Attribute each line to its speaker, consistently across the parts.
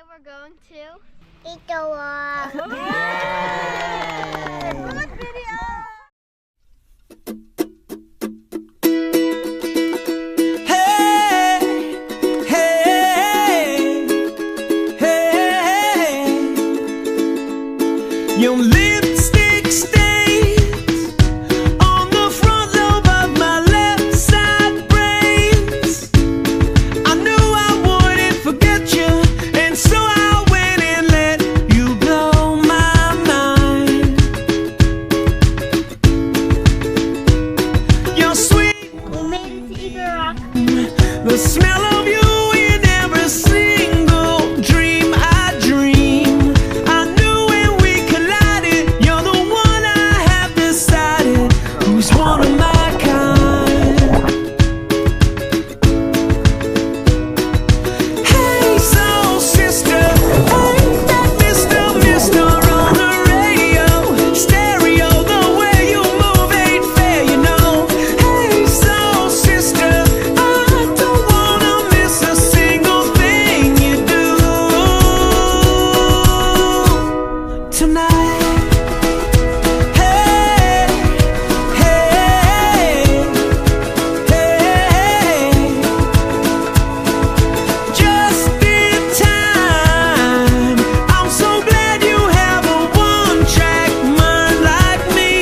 Speaker 1: we're going to eat the wall. Good video.
Speaker 2: Your lipstick stains on the front lobe of my left side brains. I knew I wouldn't forget you, and so I went and let you blow my mind. You're sweet.
Speaker 1: We made it to Eagle Rock.
Speaker 2: The smell of you in every single dream I dream. I knew when we collided, you're the one I have decided who's one of my kind. Hey, soul sister, ain't that Mr. on the radio? Stereo, the way you move ain't fair, you know. Hey, soul sister, I don't wanna miss a single thing you do tonight. Hey, hey, hey, just in time. I'm so glad you have a one-track mind like me.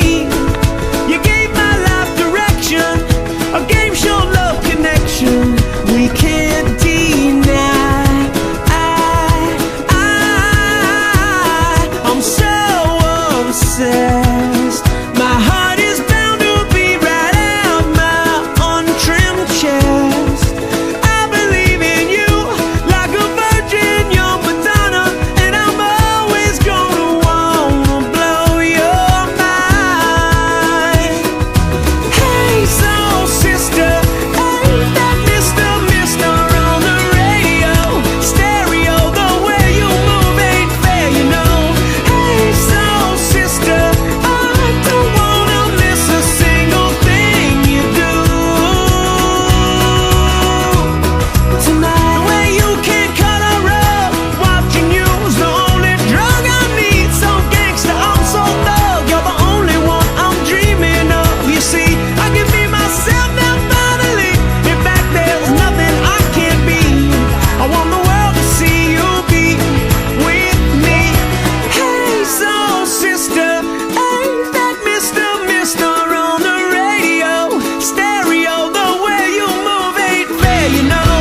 Speaker 2: You gave my life direction, a game show love connection we can't deny. I'm so obsessed. My heart is bound to beat right out my untrimmed chest. I believe in you like a virgin, you're Madonna, and I'm always gonna wanna blow your mind. Hey, soul sister, ain't that Mr. on the radio? Stereo, the way you move ain't fair, you know. Hey, soul sister, I don't wanna miss a single thing you do tonight. The way you can color up, watching you's the only drug I need. So gangsta, I'm so thug, you're the only one I'm dreaming of. You see, I can be myself now finally. In fact, there's nothing I can't be. I want the world to see you be with me. Hey, soul sister, ain't that Mr. on the radio? Stereo, the way you move ain't fair, you know.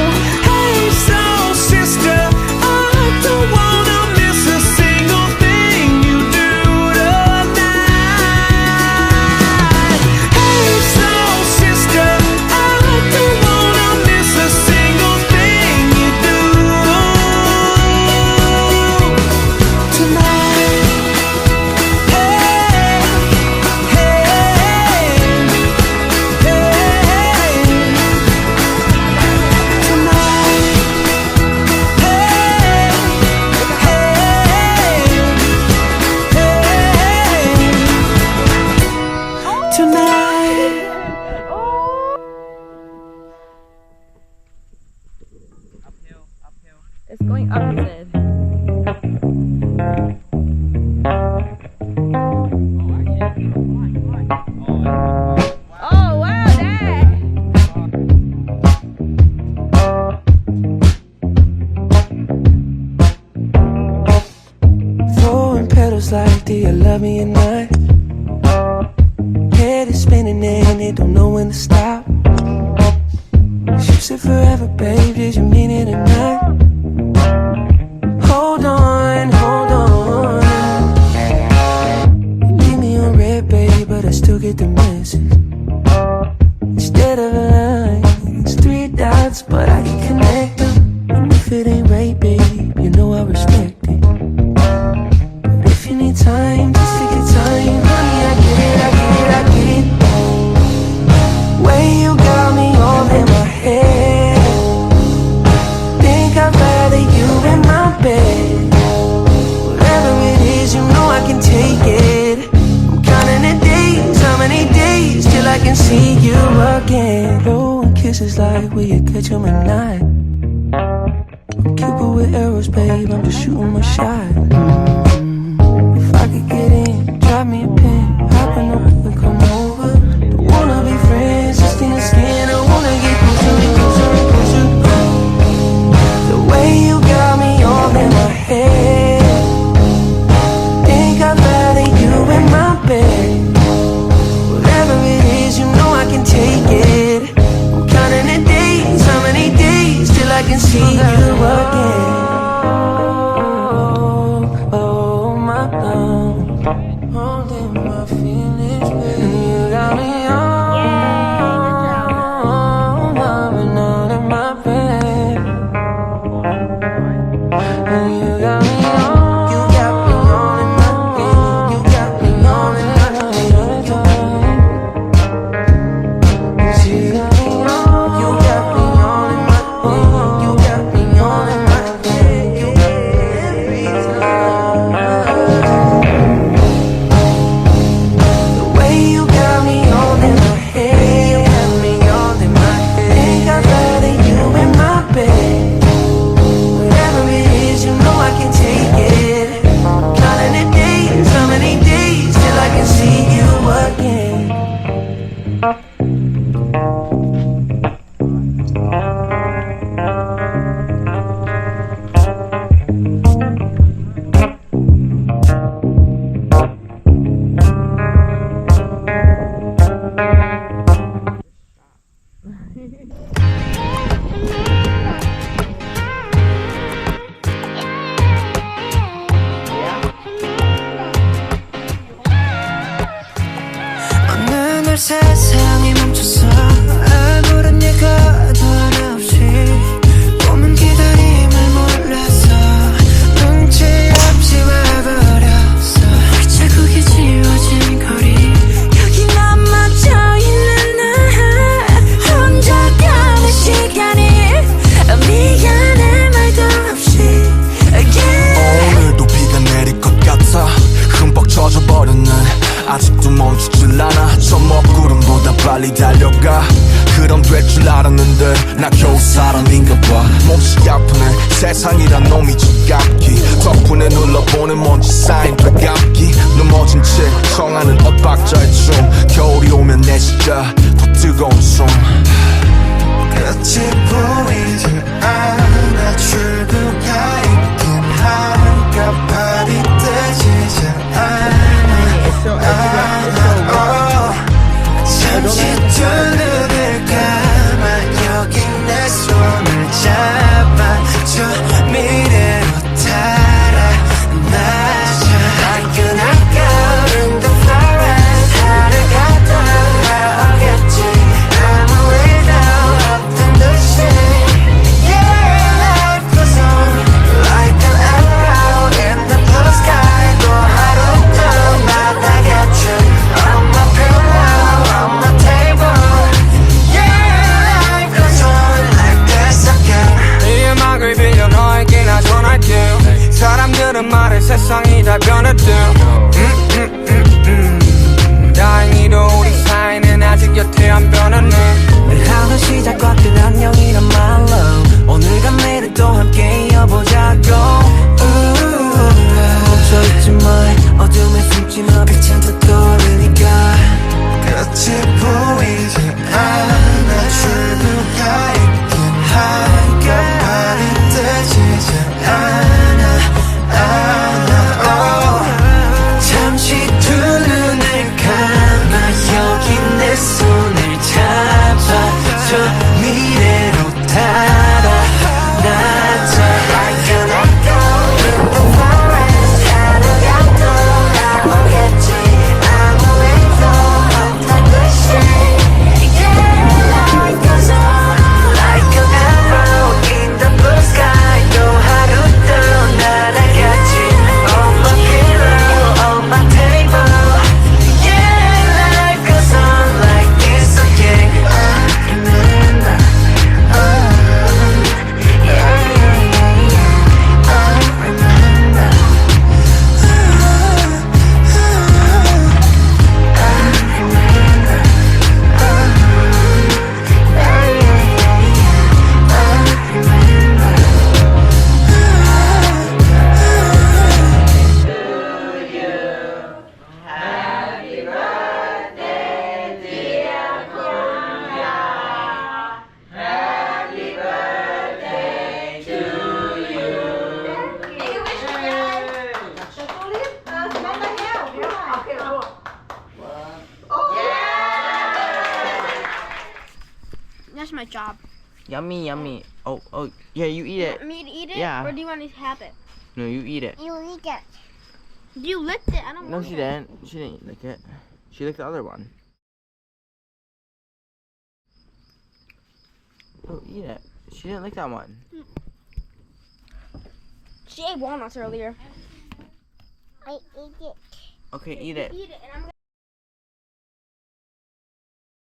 Speaker 2: Hey, soul sister, I don't wanna miss a single thing you do tonight. Hey, soul sister, I don't wanna miss a single thing you do tonight. Hey, hey, hey, tonight. Hey, hey, tonight.
Speaker 3: It's going up, he said. Oh, wow, Dad!
Speaker 2: Throwing petals like, do you love me or not? Head is spinning and it don't know when to stop. You said forever, babe, did you mean it or not? Hold on, hold on. You leave me on red, babe, but I still get the message. Instead of a line, it's 3 dots, but I can connect them. And if it ain't right, babe, you know I respect it. But if you need time, just take your time. Honey, I get it, I get it, I get it. Way you got me all in my head. Think I'd rather you in my bed. Whatever it is, you know I can take it. I'm counting the days, how many days till I can see you again. Blowing kisses like, will you catch 'em at night? Keep away with arrows, babe, I'm just shooting my shot. If I could get in, drop me a pin, hop in the whip and come over. Don't wanna be friends, just in the skin, I wanna get closer. The way you got me all in my head, think I'd rather you in my bed. Whatever it is, you know I can take it. I'm counting the days, how many days till I can see you again. Oh my love, holding my feelings, baby. You got me on, loving all in my bed. And you got me on, you got me on in my bed. You got me on in my bed. You got me on, you got me on in my bed. You got me on in my bed. Every time. The way you got me on in my head, you got me on in my head. Think I'd rather you in my bed. Whatever it is, you know I can take it. Counting the days, how many days till I can see you again. 어느 날 세상이 멈춰서 아무런 예고도 하나 없이 꿈은 기다림을 몰라서 눈치 없이 와버렸어. 자국이 지워진 거리 여기 남아져 있는 나 혼자 가는 시간이 미안해 말도 없이
Speaker 4: 오늘도 비가 내릴 것 같아 흠뻑 젖어버렸네. 아직도 멈추질 않아. 저 먹구름보다 빨리 달려가. 그럼 될 줄 알았는데 나 겨우 사람인가 봐. 몹시 아프네 세상이란 놈이 지갑기. 덕분에 눌러보는 먼지 쌓인 배갑기. 넘어진 채 청하는 엇박자의 춤. 겨울이 오면 내 진짜 더 뜨거운 숨.
Speaker 5: 끝이 보이지 않아. 출구가 있긴 한가발이 뜨지지 않아. 잠시 두 눈을 감아 여기 내 손을 잡아줘. 미래로 달아나자. Like an echo in the forest. 하루가 돌아오겠지. 아무 일도 없던 듯이. Yeah, life goes on like an arrow in the blue sky. 또 하루도 만나겠지. On my pillow, on my table. Yeah, life goes on like this again.
Speaker 6: 이 음악을 빌려 너에게 나 전할게. 사람들은 말해 세상이 다 변했대. 다행히도 우리 사이는 아직 여태 안 변했네.
Speaker 2: 늘 하루 시작과 끝 안녕이란 말로 오늘과 내일을 또 함께 이어보자고. 멈춰있지 마 어둠에 숨지 마 빛은 더 떠오르니까.
Speaker 5: 끝이 보이지 않아. 출구가 있긴 한가발이 뜨지지 않아. 잠시 두 눈을 감아 여기 내 손을 잡아줘. 미래로 달아나자. Like an echo in the forest. 하루가 돌아오겠지. 아무 일도 없던 듯이. Yeah, life goes on like an arrow in the blue sky. 또 하루도
Speaker 7: Yummy, yummy. Oh, yeah, you eat it.
Speaker 1: Want me to eat it?
Speaker 7: Yeah.
Speaker 1: Or do you want to have it?
Speaker 7: No, you eat it.
Speaker 1: You eat it. You licked it. I don't
Speaker 7: No,
Speaker 1: want
Speaker 7: she
Speaker 1: it.
Speaker 7: didn't. She didn't lick it. She licked the other one. Oh, eat it. She didn't lick that one.
Speaker 3: She ate walnuts earlier.
Speaker 1: I ate it.
Speaker 7: Okay, eat it.
Speaker 1: Eat it, and I'm